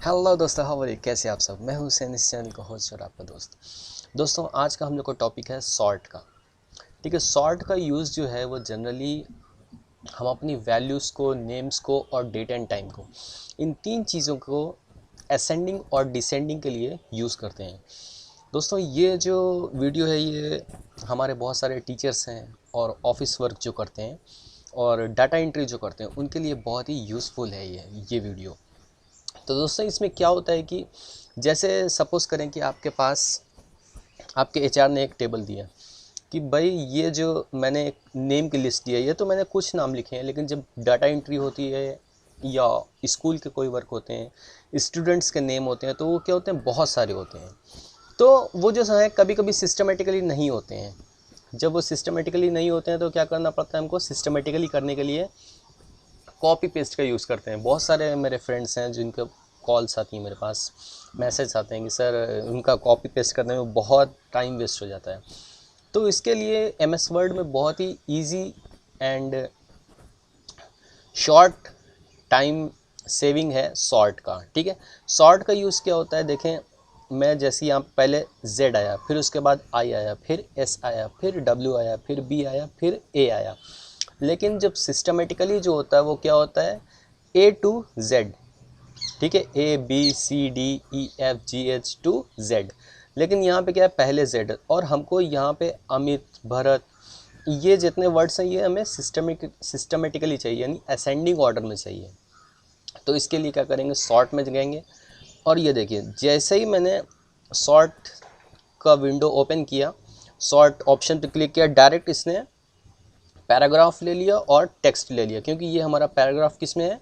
Hello दोस्तों, how are you? कैसे आप सब? मैं हूं हुसैन, इस चैनल का होस्ट और आपका दोस्त। दोस्तों, आज का हम लोग का टॉपिक है सॉर्ट का। ठीक है, सॉर्ट का यूज़ जो है वो जनरली हम अपनी वैल्यूज़ को, नेम्स को और डेट एंड टाइम को, इन तीन चीज़ों को असेंडिंग और डिसेंडिंग के लिए यूज़ करते हैं। दोस्तों, ये जो वीडियो है ये हमारे बहुत सारे टीचर्स हैं और ऑफिस वर्क जो करते हैं और डाटा एंट्री जो करते हैं उनके लिए बहुत ही यूज़फुल है ये वीडियो। तो दोस्तों, इसमें क्या होता है कि जैसे सपोज़ करें कि आपके पास आपके एचआर ने एक टेबल दिया कि भाई ये जो मैंने एक नेम की लिस्ट दी है, ये तो मैंने कुछ नाम लिखे हैं, लेकिन जब डाटा एंट्री होती है या स्कूल के कोई वर्क होते हैं, स्टूडेंट्स के नेम होते हैं, तो वो क्या होते हैं, बहुत सारे होते हैं। तो वो जो है कभी कभी सिस्टमेटिकली नहीं होते हैं। जब वो सिस्टमेटिकली नहीं होते हैं तो क्या करना पड़ता है हमको? सिस्टमेटिकली करने के लिए कॉपी पेस्ट का यूज़ करते हैं। बहुत सारे मेरे फ्रेंड्स हैं जिनके कॉल्स आती हैं मेरे पास, मैसेज आते हैं कि सर उनका कॉपी पेस्ट करने में बहुत टाइम वेस्ट हो जाता है। तो इसके लिए एम एस वर्ड में बहुत ही easy and short time saving है सॉर्ट का। ठीक है, सॉर्ट का यूज़ क्या होता है, देखें, मैं जैसे यहाँ पहले Z आया, फिर उसके बाद I आया, फिर S आया, फिर W आया, फिर B आया, फिर A आया। लेकिन जब सिस्टमेटिकली जो होता है वो क्या होता है, A to Z। ठीक है, ABCDEFGH to Z। लेकिन यहाँ पे क्या है, पहले Z, और हमको यहाँ पे अमित, भरत, ये जितने वर्ड्स हैं ये हमें सिस्टमेटिकली चाहिए, यानी असेंडिंग ऑर्डर में चाहिए। तो इसके लिए क्या करेंगे, सॉर्ट में जाएंगे। और ये देखिए, जैसे ही मैंने सॉर्ट का विंडो ओपन किया, सॉर्ट ऑप्शन पे क्लिक किया, डायरेक्ट इसने पैराग्राफ ले लिया और टेक्स्ट ले लिया, क्योंकि ये हमारा पैराग्राफ किस में है,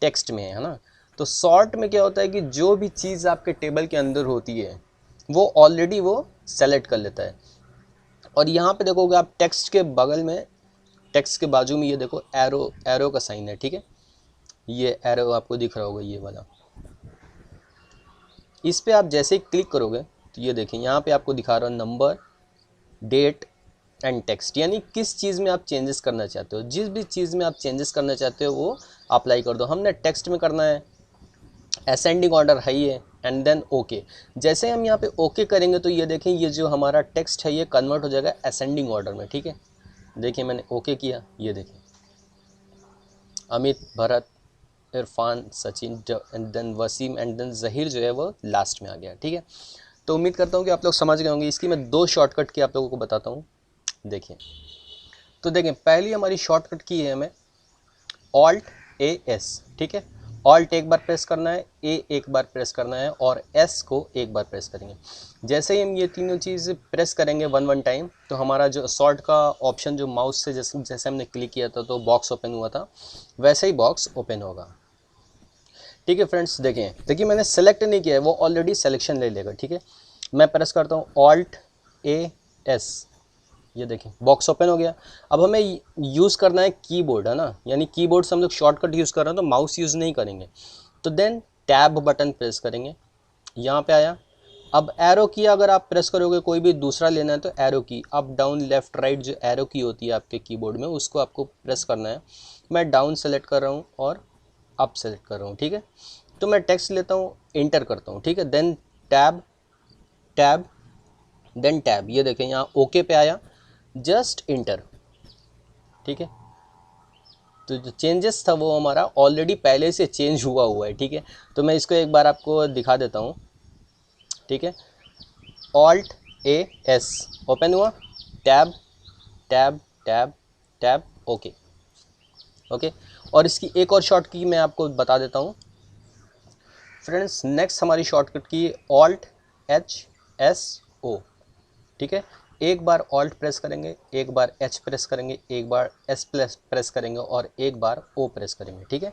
टेक्स्ट में है ना। तो सॉर्ट में क्या होता है कि जो भी चीज़ आपके टेबल के अंदर होती है वो ऑलरेडी वो सेलेक्ट कर लेता है। और यहाँ पे देखोगे आप, टेक्स्ट के बगल में, टेक्स्ट के बाजू में ये देखो एरो, एरो का साइन है। ठीक है, ये एरो आपको दिख रहा होगा, ये वाला। इस पे आप जैसे ही क्लिक करोगे तो ये देखें, यहाँ पे आपको दिखा रहा है नंबर, डेट एंड टेक्स्ट, यानी किस चीज़ में आप चेंजेस करना चाहते हो। जिस भी चीज़ में आप चेंजेस करना चाहते हो वो अप्लाई कर दो। हमने टेक्स्ट में करना है, असेंडिंग ऑर्डर है ये, एंड देन ओके। जैसे हम यहाँ पे ओके करेंगे तो ये देखें, ये जो हमारा टेक्स्ट है ये कन्वर्ट हो जाएगा असेंडिंग ऑर्डर में। ठीक है, देखिए मैंने ओके किया, ये देखिए Amit, Bharat, Irfan, Sachin and then Wasim and then Zaheer जो है वो लास्ट में आ गया। ठीक है, तो उम्मीद करता हूँ कि आप लोग समझ गए होंगे। इसकी मैं दो शॉर्टकट की आप लोगों को बताता हूँ। देखिए, तो देखें, पहली हमारी शॉर्टकट की है हमें ऑल्ट ए एस। ठीक है, ऑल्ट एक बार प्रेस करना है, ए एक बार प्रेस करना है और एस को एक बार प्रेस करेंगे। जैसे ही हम ये तीनों चीज़ प्रेस करेंगे वन वन टाइम, तो हमारा जो सॉर्ट का ऑप्शन जो माउस से जैसे जैसे हमने क्लिक किया था तो बॉक्स ओपन हुआ था, वैसे ही बॉक्स ओपन होगा। ठीक है फ्रेंड्स, देखिए मैंने सेलेक्ट नहीं किया है, वो ऑलरेडी सेलेक्शन ले लेगा। ठीक है, मैं प्रेस करता हूँ ऑल्ट ए एस, ये देखें बॉक्स ओपन हो गया। अब हमें यूज़ करना है कीबोर्ड, है ना, यानी कीबोर्ड से हम लोग शॉर्टकट यूज़ कर रहे हैं तो माउस यूज़ नहीं करेंगे। तो देन टैब बटन प्रेस करेंगे, यहाँ पे आया। अब एरो की अगर आप प्रेस करोगे, कोई भी दूसरा लेना है तो एरो की, अप डाउन लेफ्ट राइट जो एरो की होती है आपके कीबोर्ड में, उसको आपको प्रेस करना है। मैं डाउन सेलेक्ट कर रहा हूँ और अप सेलेक्ट कर रहा हूँ। ठीक है, तो मैं टेक्स्ट लेता हूँ, इंटर करता हूँ। ठीक है, then tab, tab, then tab, ये देखें यहाँ ओके पे आया, जस्ट इंटर। ठीक है, तो जो चेंजेस था वो हमारा ऑलरेडी पहले से चेंज हुआ है। ठीक है, तो मैं इसको एक बार आपको दिखा देता हूँ। ठीक है, ऑल्ट ए एस ओपन हुआ, tab, tab, tab, tab, okay, okay. और इसकी एक और शॉर्ट की मैं आपको बता देता हूँ फ्रेंड्स। नेक्स्ट हमारी शॉर्टकट की ऑल्ट एच एस ओ। ठीक है, एक बार ऑल्ट प्रेस करेंगे, एक बार एच प्रेस करेंगे, एक बार एस प्रेस करेंगे और एक बार ओ प्रेस करेंगे। ठीक है,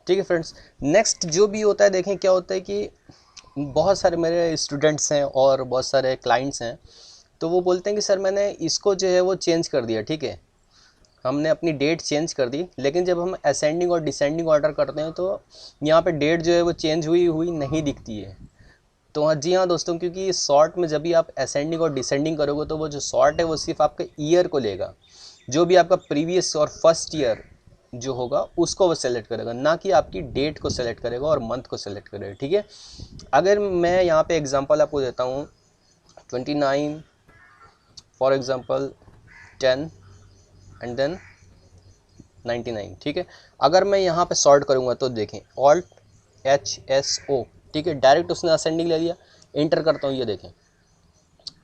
ठीक है फ्रेंड्स। नेक्स्ट जो भी होता है, देखें क्या होता है कि बहुत सारे मेरे स्टूडेंट्स हैं और बहुत सारे क्लाइंट्स हैं, तो वो बोलते हैं कि सर मैंने इसको जो है वो चेंज कर दिया। ठीक है, हमने अपनी डेट चेंज कर दी, लेकिन जब हम असेंडिंग और डिसेंडिंग ऑर्डर करते हैं तो यहाँ पे डेट जो है वो चेंज हुई हुई नहीं दिखती है। तो हाँ जी हाँ दोस्तों, क्योंकि शॉर्ट में जब भी आप असेंडिंग और डिसेंडिंग करोगे तो वो जो शॉर्ट है वो सिर्फ आपका ईयर को लेगा, जो भी आपका प्रीवियस और फर्स्ट ईयर जो होगा उसको वो सेलेक्ट करेगा, ना कि आपकी डेट को सेलेक्ट करेगा और मंथ को सेलेक्ट करेगा। ठीक है, अगर मैं यहाँ पे एग्जांपल आपको देता हूँ 29 फॉर एग्जांपल 10 एंड देन 99। ठीक है, अगर मैं यहाँ पे सॉर्ट करूँगा तो देखें Alt+HSO, ठीक है, डायरेक्ट उसने असेंडिंग ले लिया। इंटर करता हूँ, ये देखें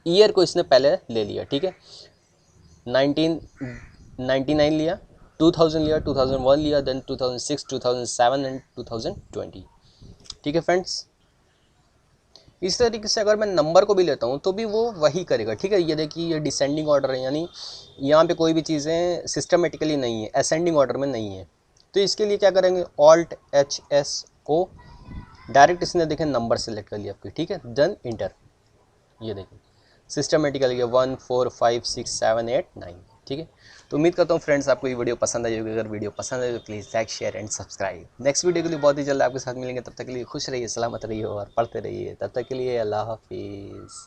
ईयर को इसने पहले ले लिया। ठीक है, 1999 लिया, 2000 लिया, 2001 लिया, देन 2006, 2007 एंड 2020। ठीक है फ्रेंड्स, इस तरीके से अगर मैं नंबर को भी लेता हूँ तो भी वो वही करेगा। ठीक है, ये देखिए ये डिसेंडिंग ऑर्डर है, यानी यहाँ पे कोई भी चीज़ें सिस्टमेटिकली नहीं है, असेंडिंग ऑर्डर में नहीं है। तो इसके लिए क्या करेंगे, Alt+HSO, डायरेक्ट इसने देखें नंबर सेलेक्ट कर लिया आपकी। ठीक है, देन इंटर, ये देखें सिस्टमेटिकली 1 4 5 6 7 8 9। ठीक है, तो उम्मीद करता हूँ फ्रेंड्स आपको ये वीडियो पसंद आई होगी। अगर वीडियो पसंद आई तो please like share and subscribe. Next video के लिए बहुत ही जल्द आपके साथ मिलेंगे, तब तक के लिए खुश रहिए, सलामत रहिए और पढ़ते रहिए। तब तक के लिए अल्लाह हाफिज़।